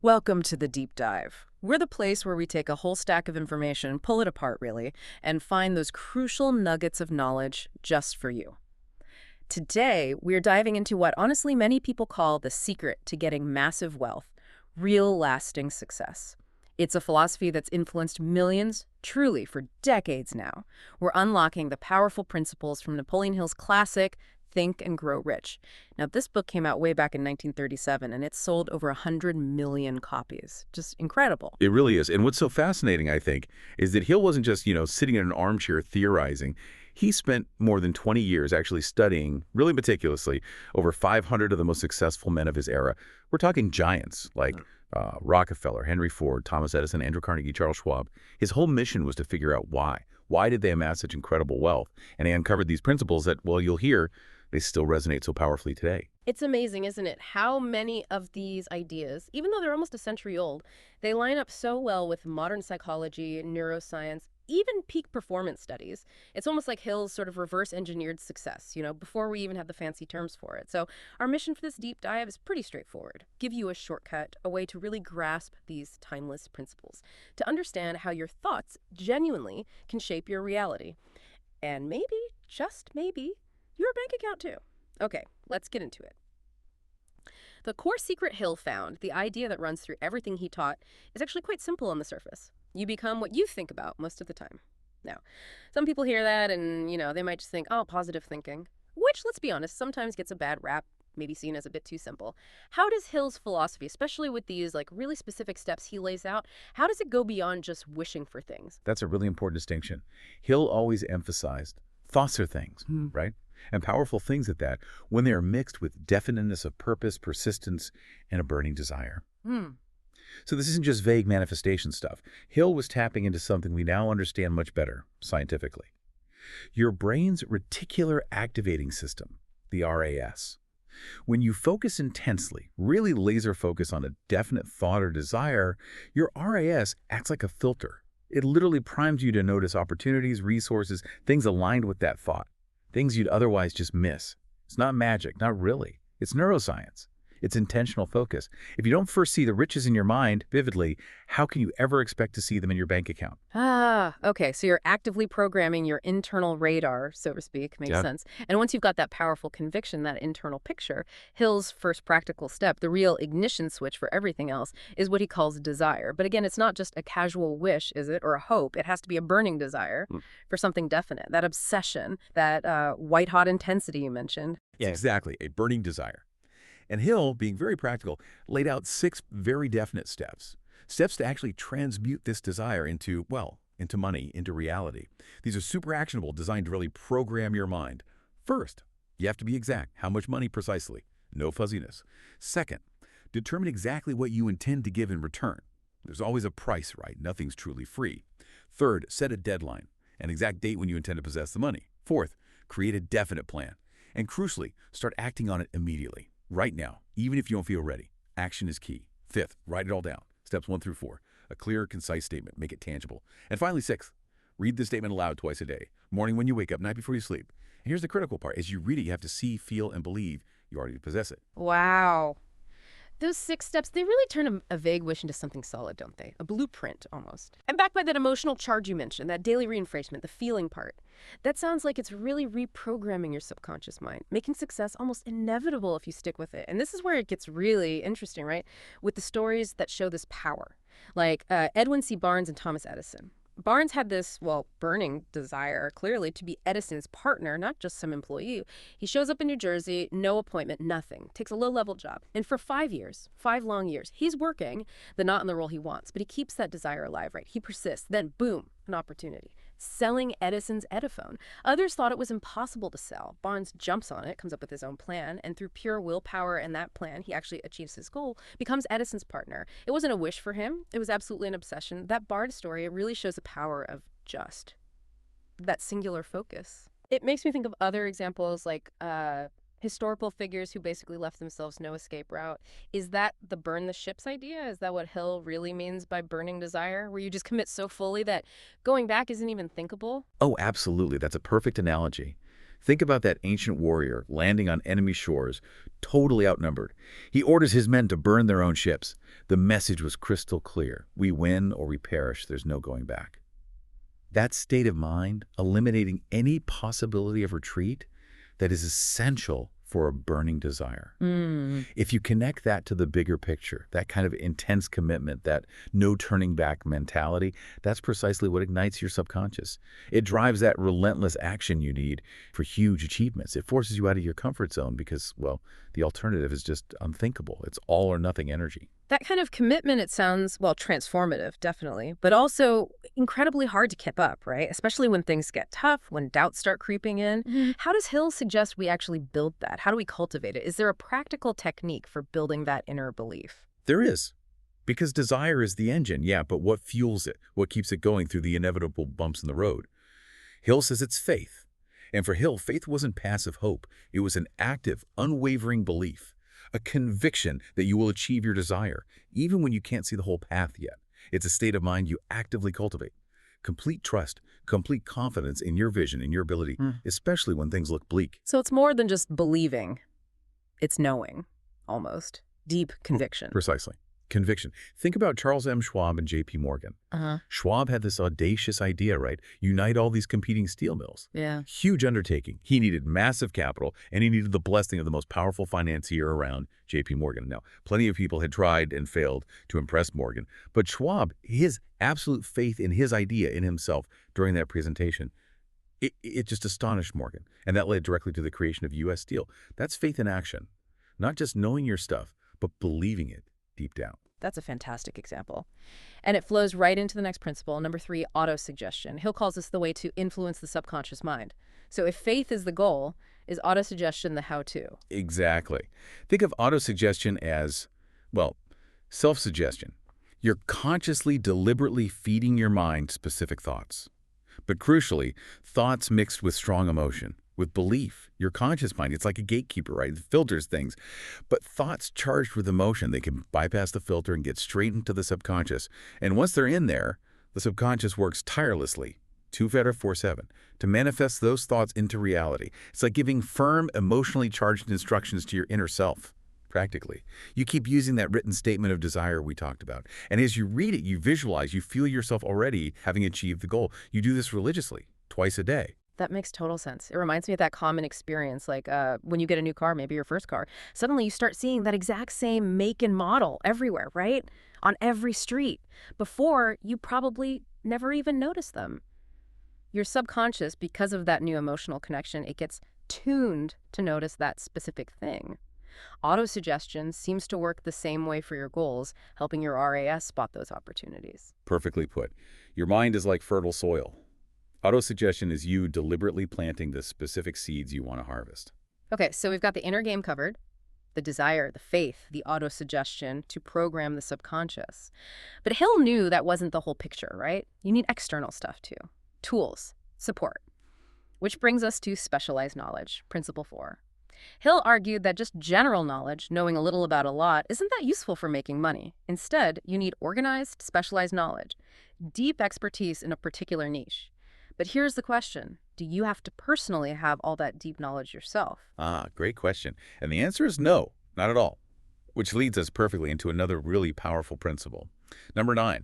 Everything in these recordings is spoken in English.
Welcome to the Deep Dive. We're the place where we take a whole stack of information, pull it apart really, and find those crucial nuggets of knowledge just for you. Today, we're diving into what honestly many people call the secret to getting massive wealth, real lasting success. It's a philosophy that's influenced millions, truly, for decades now. We're unlocking the powerful principles from Napoleon Hill's classic, Think and Grow Rich. Now, this book came out way back in 1937, and it's sold over 100 million copies. Just incredible. It really is. And what's so fascinating, I think, is that Hill wasn't just, sitting in an armchair theorizing. He spent more than 20 years actually studying, really meticulously, over 500 of the most successful men of his era. We're talking giants like Rockefeller, Henry Ford, Thomas Edison, Andrew Carnegie, Charles Schwab. His whole mission was to figure out why. Why did they amass such incredible wealth? And he uncovered these principles that, well, you'll hear, they still resonate so powerfully today. It's amazing, isn't it, how many of these ideas, even though they're almost a century old, they line up so well with modern psychology, neuroscience, even peak performance studies. It's almost like Hill's sort of reverse-engineered success, before we even have the fancy terms for it. So our mission for this deep dive is pretty straightforward. Give you a shortcut, a way to really grasp these timeless principles, to understand how your thoughts genuinely can shape your reality. And maybe, just maybe, your bank account too. Okay, let's get into it. The core secret Hill found, the idea that runs through everything he taught, is actually quite simple on the surface. You become what you think about most of the time. Now, some people hear that and, they might just think, oh, positive thinking, which, let's be honest, sometimes gets a bad rap, maybe seen as a bit too simple. How does Hill's philosophy, especially with these really specific steps he lays out, how does it go beyond just wishing for things? That's a really important distinction. Hill always emphasized thoughts are things, right? And powerful things at that, when they are mixed with definiteness of purpose, persistence, and a burning desire. So this isn't just vague manifestation stuff. Hill was tapping into something we now understand much better, scientifically. Your brain's reticular activating system, the RAS. When you focus intensely, really laser focus on a definite thought or desire, your RAS acts like a filter. It literally primes you to notice opportunities, resources, things aligned with that thought. Things you'd otherwise just miss. It's not magic, not really. It's neuroscience. It's intentional focus. If you don't first see the riches in your mind vividly, how can you ever expect to see them in your bank account? Okay, so you're actively programming your internal radar, so to speak, makes sense. And once you've got that powerful conviction, that internal picture, Hill's first practical step, the real ignition switch for everything else, is what he calls desire. But again, it's not just a casual wish, is it, or a hope. It has to be a burning desire for something definite, that obsession, that white-hot intensity you mentioned. Yeah, exactly, a burning desire. And Hill, being very practical, laid out 6 very definite steps. Steps to actually transmute this desire into money, into reality. These are super actionable, designed to really program your mind. First, you have to be exact. How much money precisely? No fuzziness. Second, determine exactly what you intend to give in return. There's always a price, right? Nothing's truly free. Third, set a deadline, an exact date when you intend to possess the money. Fourth, create a definite plan. And crucially, start acting on it immediately. Right now, even if you don't feel ready. Action is key. Fifth, write it all down. Steps 1 through 4. A clear, concise statement. Make it tangible. And finally, sixth, read the statement aloud twice a day. Morning when you wake up, night before you sleep. And here's the critical part. As you read it, you have to see, feel, and believe you already possess it. Wow. Those 6 steps, they really turn a vague wish into something solid, don't they? A blueprint, almost. And backed by that emotional charge you mentioned, that daily reinforcement, the feeling part. That sounds like it's really reprogramming your subconscious mind, making success almost inevitable if you stick with it. And this is where it gets really interesting, right? With the stories that show this power. Like Edwin C. Barnes and Thomas Edison. Barnes had this, burning desire, clearly, to be Edison's partner, not just some employee. He shows up in New Jersey, no appointment, nothing. Takes a low-level job. And for 5 years, 5 long years, he's working, not in the role he wants, but he keeps that desire alive, right? He persists. Then, boom, an opportunity. Selling Edison's Ediphone. Others thought it was impossible to sell. Barnes jumps on it, comes up with his own plan, and through pure willpower and that plan, he actually achieves his goal, becomes Edison's partner. It wasn't a wish for him. It was absolutely an obsession. That Barnes story, it really shows the power of just that singular focus. It makes me think of other examples like historical figures who basically left themselves no escape route. Is that the burn the ships idea? Is that what Hill really means by burning desire? Where you just commit so fully that going back isn't even thinkable? Oh, absolutely. That's a perfect analogy. Think about that ancient warrior landing on enemy shores, totally outnumbered. He orders his men to burn their own ships. The message was crystal clear. We win or we perish. There's no going back. That state of mind, eliminating any possibility of retreat, that is essential for a burning desire. If you connect that to the bigger picture, that kind of intense commitment, that no turning back mentality, that's precisely what ignites your subconscious. It drives that relentless action you need for huge achievements. It forces you out of your comfort zone because, well, the alternative is just unthinkable. It's all or nothing energy. That kind of commitment, it sounds, well, transformative, definitely, but also incredibly hard to keep up, right? Especially when things get tough, when doubts start creeping in. How does Hill suggest we actually build that? How do we cultivate it? Is there a practical technique for building that inner belief? There is. Because desire is the engine, yeah, but what fuels it? What keeps it going through the inevitable bumps in the road? Hill says it's faith. And for Hill, faith wasn't passive hope. It was an active, unwavering belief. A conviction that you will achieve your desire, even when you can't see the whole path yet. It's a state of mind you actively cultivate. Complete trust, complete confidence in your vision, in your ability, especially when things look bleak. So it's more than just believing. It's knowing, almost. Deep conviction. Precisely. Conviction. Think about Charles M. Schwab and J.P. Morgan. Schwab had this audacious idea, right? Unite all these competing steel mills. Yeah. Huge undertaking. He needed massive capital, and he needed the blessing of the most powerful financier around, J.P. Morgan. Now, plenty of people had tried and failed to impress Morgan, but Schwab, his absolute faith in his idea, in himself, during that presentation, it just astonished Morgan, and that led directly to the creation of U.S. Steel. That's faith in action. Not just knowing your stuff, but believing it deep down. That's a fantastic example. And it flows right into the next principle, number 3, autosuggestion. Hill calls this the way to influence the subconscious mind. So if faith is the goal, is autosuggestion the how-to? Exactly. Think of autosuggestion as, well, self-suggestion. You're consciously, deliberately feeding your mind specific thoughts. But crucially, thoughts mixed with strong emotion, with belief. Your conscious mind, it's like a gatekeeper, right? It filters things. But thoughts charged with emotion, they can bypass the filter and get straight into the subconscious. And once they're in there, the subconscious works tirelessly, 24/7, to manifest those thoughts into reality. It's like giving firm, emotionally charged instructions to your inner self, practically. You keep using that written statement of desire we talked about. And as you read it, you visualize, you feel yourself already having achieved the goal. You do this religiously, twice a day. That makes total sense. It reminds me of that common experience, like when you get a new car, maybe your first car, suddenly you start seeing that exact same make and model everywhere, right? On every street. Before, you probably never even noticed them. Your subconscious, because of that new emotional connection, it gets tuned to notice that specific thing. Autosuggestion seems to work the same way for your goals, helping your RAS spot those opportunities. Perfectly put. Your mind is like fertile soil. Autosuggestion is you deliberately planting the specific seeds you want to harvest. Okay, so we've got the inner game covered, the desire, the faith, the autosuggestion to program the subconscious. But Hill knew that wasn't the whole picture, right? You need external stuff too. Tools, support. Which brings us to specialized knowledge, principle 4. Hill argued that just general knowledge, knowing a little about a lot, isn't that useful for making money. Instead, you need organized, specialized knowledge, deep expertise in a particular niche. But here's the question. Do you have to personally have all that deep knowledge yourself? Great question. And the answer is no, not at all. Which leads us perfectly into another really powerful principle. Number 9,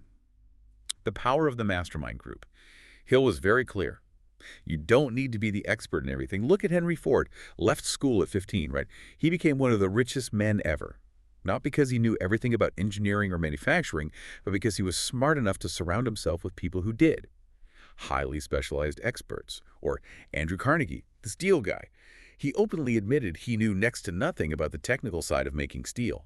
the power of the mastermind group. Hill was very clear. You don't need to be the expert in everything. Look at Henry Ford. Left school at 15, right? He became one of the richest men ever. Not because he knew everything about engineering or manufacturing, but because he was smart enough to surround himself with people who did. Highly specialized experts, or Andrew Carnegie, the steel guy. He openly admitted he knew next to nothing about the technical side of making steel.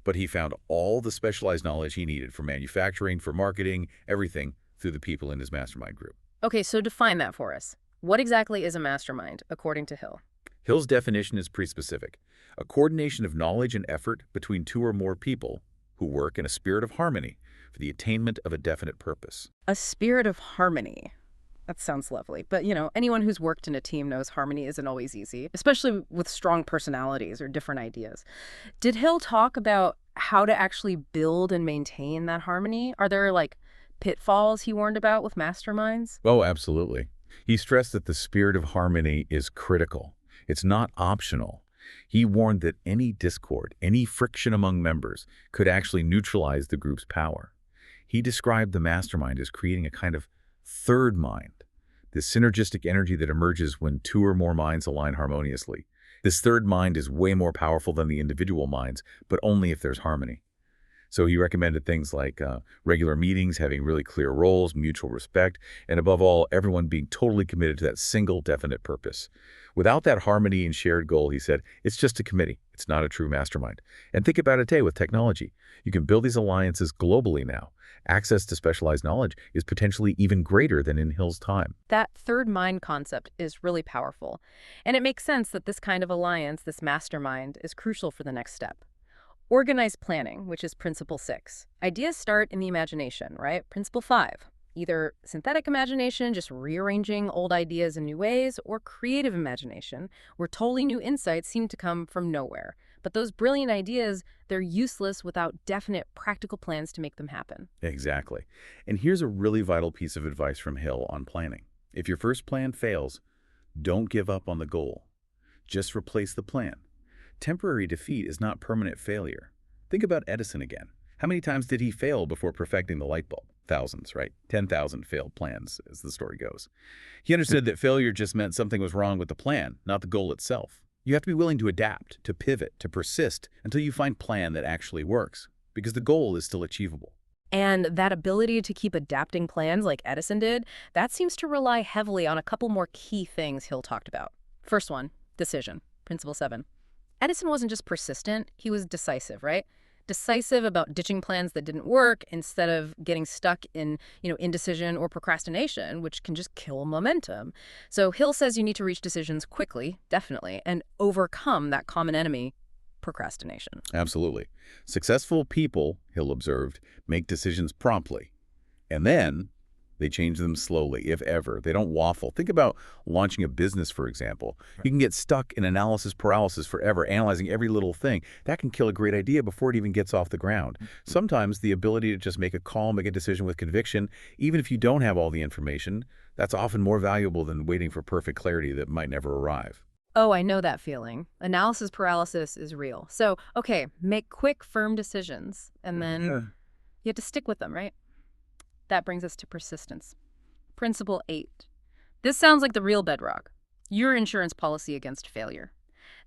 But he found all the specialized knowledge he needed for manufacturing, for marketing, everything through the people in his mastermind group. Okay, so define that for us. What exactly is a mastermind, according to Hill? Hill's definition is pretty specific. A coordination of knowledge and effort between 2 or more people who work in a spirit of harmony for the attainment of a definite purpose. A spirit of harmony. That sounds lovely. But, anyone who's worked in a team knows harmony isn't always easy, especially with strong personalities or different ideas. Did Hill talk about how to actually build and maintain that harmony? Are there, pitfalls he warned about with masterminds? Oh, absolutely. He stressed that the spirit of harmony is critical. It's not optional. He warned that any discord, any friction among members, could actually neutralize the group's power. He described the mastermind as creating a kind of third mind, this synergistic energy that emerges when two or more minds align harmoniously. This third mind is way more powerful than the individual minds, but only if there's harmony. So he recommended things like regular meetings, having really clear roles, mutual respect, and above all, everyone being totally committed to that single definite purpose. Without that harmony and shared goal, he said, it's just a committee. It's not a true mastermind. And think about it today with technology. You can build these alliances globally now. Access to specialized knowledge is potentially even greater than in Hill's time. That third mind concept is really powerful. And it makes sense that this kind of alliance, this mastermind, is crucial for the next step. Organized planning, which is principle 6. Ideas start in the imagination, right? Principle 5. Either synthetic imagination, just rearranging old ideas in new ways, or creative imagination, where totally new insights seem to come from nowhere. But those brilliant ideas, they're useless without definite practical plans to make them happen. Exactly. And here's a really vital piece of advice from Hill on planning. If your first plan fails, don't give up on the goal. Just replace the plan. Temporary defeat is not permanent failure. Think about Edison again. How many times did he fail before perfecting the light bulb? Thousands, right? 10,000 failed plans, as the story goes. He understood that failure just meant something was wrong with the plan, not the goal itself. You have to be willing to adapt, to pivot, to persist until you find a plan that actually works, because the goal is still achievable. And that ability to keep adapting plans like Edison did, that seems to rely heavily on a couple more key things Hill talked about. First one, decision, principle 7. Edison wasn't just persistent, he was decisive, right? Decisive about ditching plans that didn't work instead of getting stuck in, indecision or procrastination, which can just kill momentum. So Hill says you need to reach decisions quickly, definitely, and overcome that common enemy, procrastination. Absolutely. Successful people, Hill observed, make decisions promptly. And then they change them slowly, if ever. They don't waffle. Think about launching a business, for example. You can get stuck in analysis paralysis forever, analyzing every little thing. That can kill a great idea before it even gets off the ground. Sometimes the ability to just make a call, make a decision with conviction, even if you don't have all the information, that's often more valuable than waiting for perfect clarity that might never arrive. Oh, I know that feeling. Analysis paralysis is real. So, okay, make quick, firm decisions, and then you have to stick with them, right? That brings us to persistence. Principle 8. This sounds like the real bedrock. Your insurance policy against failure.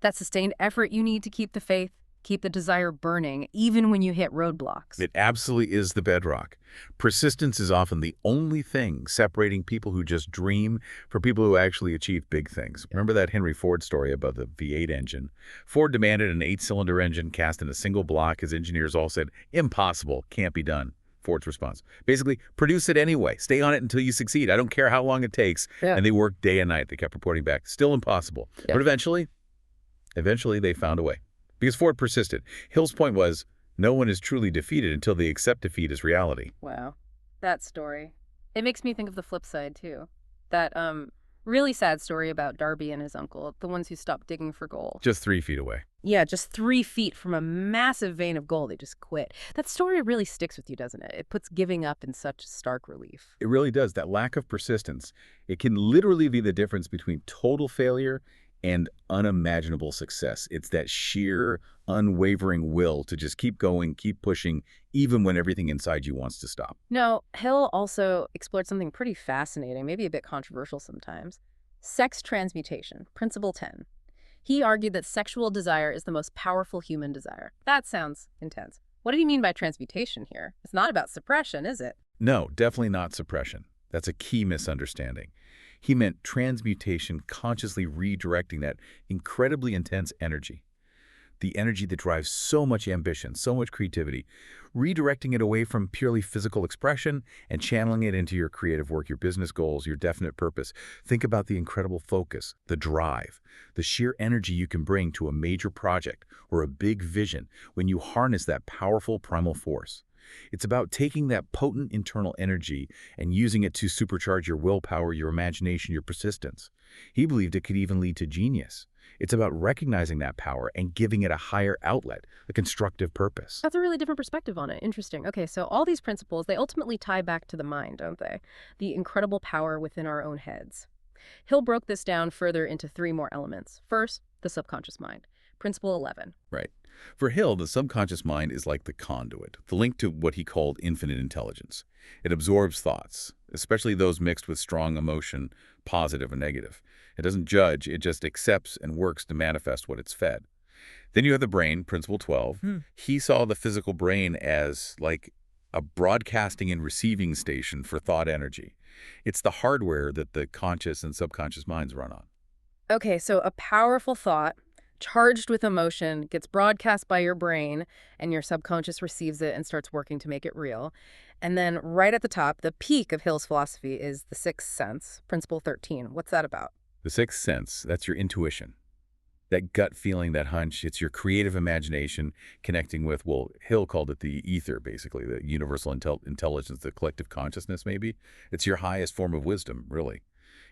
That sustained effort you need to keep the faith, keep the desire burning, even when you hit roadblocks. It absolutely is the bedrock. Persistence is often the only thing separating people who just dream from people who actually achieve big things. Remember that Henry Ford story about the V8 engine? Ford demanded an 8-cylinder engine cast in a single block. His engineers all said, impossible, can't be done. Ford's response, basically, produce it anyway. Stay on it until you succeed. I don't care how long it takes. Yeah. And they worked day and night. They kept reporting back. Still impossible. Yeah. But eventually they found a way. Because Ford persisted. Hill's point was, no one is truly defeated until they accept defeat as reality. Wow. That story. It makes me think of the flip side, too. That really sad story about Darby and his uncle, the ones who stopped digging for gold. Just 3 feet away. Yeah, just 3 feet from a massive vein of gold. They just quit. That story really sticks with you, doesn't it? It puts giving up in such stark relief. It really does. That lack of persistence, it can literally be the difference between total failure and unimaginable success. It's that sheer, unwavering will to just keep going, keep pushing, even when everything inside you wants to stop. Now, Hill also explored something pretty fascinating, maybe a bit controversial sometimes. Sex transmutation, principle 10. He argued that sexual desire is the most powerful human desire. That sounds intense. What did he mean by transmutation here? It's not about suppression, is it? No, definitely not suppression. That's a key misunderstanding. He meant transmutation, consciously redirecting that incredibly intense energy. The energy that drives so much ambition, so much creativity, redirecting it away from purely physical expression and channeling it into your creative work, your business goals, your definite purpose. Think about the incredible focus, the drive, the sheer energy you can bring to a major project or a big vision when you harness that powerful primal force. It's about taking that potent internal energy and using it to supercharge your willpower, your imagination, your persistence. He believed it could even lead to genius. It's about recognizing that power and giving it a higher outlet, a constructive purpose. That's a really different perspective on it. Interesting. Okay, so all these principles, they ultimately tie back to the mind, don't they? The incredible power within our own heads. Hill broke this down further into three more elements. First, the subconscious mind. Principle 11. Right. For Hill, the subconscious mind is like the conduit, the link to what he called infinite intelligence. It absorbs thoughts, especially those mixed with strong emotion, positive and negative. It doesn't judge, it just accepts and works to manifest what it's fed. Then you have the brain, principle 12. He saw the physical brain as like a broadcasting and receiving station for thought energy. It's the hardware that the conscious and subconscious minds run on. Okay, so a powerful thought charged with emotion gets broadcast by your brain, and your subconscious receives it and starts working to make it real. And then right at the top, the peak of Hill's philosophy is the sixth sense, principle 13. What's that about? The sixth sense, that's your intuition. That gut feeling, that hunch, it's your creative imagination connecting with, well, Hill called it the ether, basically, the universal intelligence, the collective consciousness, maybe. It's your highest form of wisdom, really.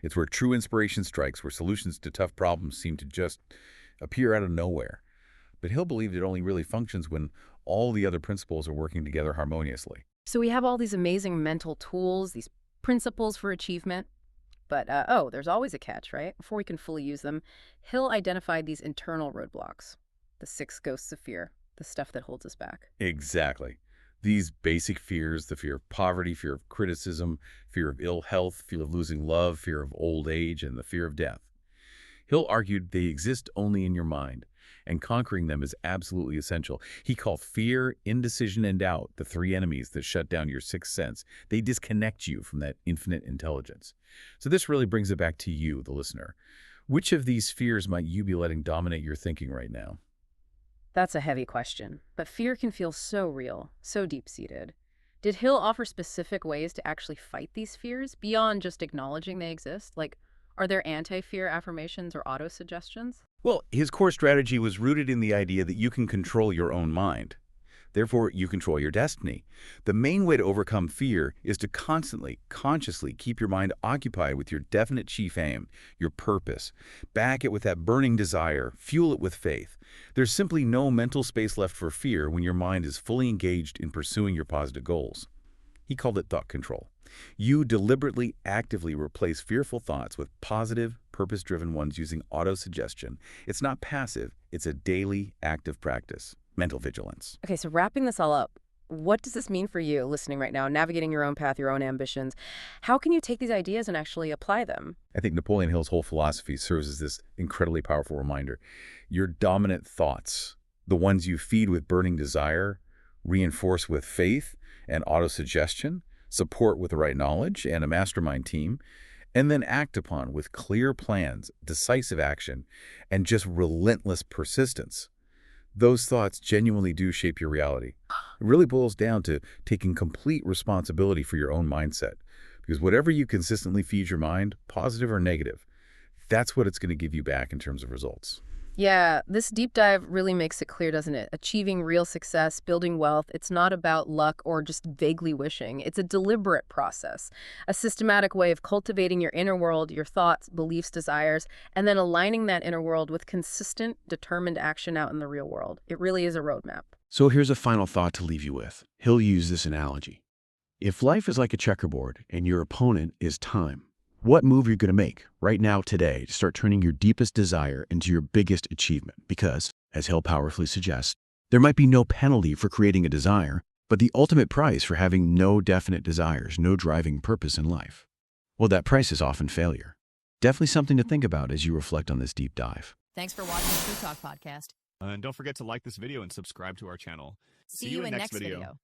It's where true inspiration strikes, where solutions to tough problems seem to just appear out of nowhere. But Hill believed it only really functions when all the other principles are working together harmoniously. So we have all these amazing mental tools, these principles for achievement. But, there's always a catch, right? Before we can fully use them, Hill identified these internal roadblocks, the six ghosts of fear, the stuff that holds us back. Exactly. These basic fears, the fear of poverty, fear of criticism, fear of ill health, fear of losing love, fear of old age, and the fear of death. Hill argued they exist only in your mind, and conquering them is absolutely essential. He called fear, indecision, and doubt the three enemies that shut down your sixth sense. They disconnect you from that infinite intelligence. So this really brings it back to you, the listener. Which of these fears might you be letting dominate your thinking right now? That's a heavy question, but fear can feel so real, so deep-seated. Did Hill offer specific ways to actually fight these fears beyond just acknowledging they exist? Like, are there anti-fear affirmations or auto-suggestions? Well, his core strategy was rooted in the idea that you can control your own mind. Therefore, you control your destiny. The main way to overcome fear is to constantly, consciously keep your mind occupied with your definite chief aim, your purpose. Back it with that burning desire, fuel it with faith. There's simply no mental space left for fear when your mind is fully engaged in pursuing your positive goals. He called it thought control. You deliberately, actively replace fearful thoughts with positive, purpose-driven ones using auto-suggestion. It's not passive, it's a daily, active practice. Mental vigilance. Okay, so wrapping this all up, what does this mean for you listening right now, navigating your own path, your own ambitions? How can you take these ideas and actually apply them? I think Napoleon Hill's whole philosophy serves as this incredibly powerful reminder. Your dominant thoughts, the ones you feed with burning desire, reinforce with faith and auto-suggestion, support with the right knowledge and a mastermind team, and then act upon with clear plans, decisive action, and just relentless persistence. Those thoughts genuinely do shape your reality. It really boils down to taking complete responsibility for your own mindset. Because whatever you consistently feed your mind, positive or negative, that's what it's going to give you back in terms of results. Yeah, this deep dive really makes it clear, doesn't it? Achieving real success, building wealth, it's not about luck or just vaguely wishing. It's a deliberate process, a systematic way of cultivating your inner world, your thoughts, beliefs, desires, and then aligning that inner world with consistent, determined action out in the real world. It really is a roadmap. So here's a final thought to leave you with. He'll use this analogy. If life is like a checkerboard and your opponent is time, what move are you going to make right now today to start turning your deepest desire into your biggest achievement? Because, as Hill powerfully suggests, there might be no penalty for creating a desire, but the ultimate price for having no definite desires, no driving purpose in life. Well, that price is often failure. Definitely something to think about as you reflect on this deep dive. Thanks for watching the Food Talk podcast. And don't forget to like this video and subscribe to our channel. See you in next video.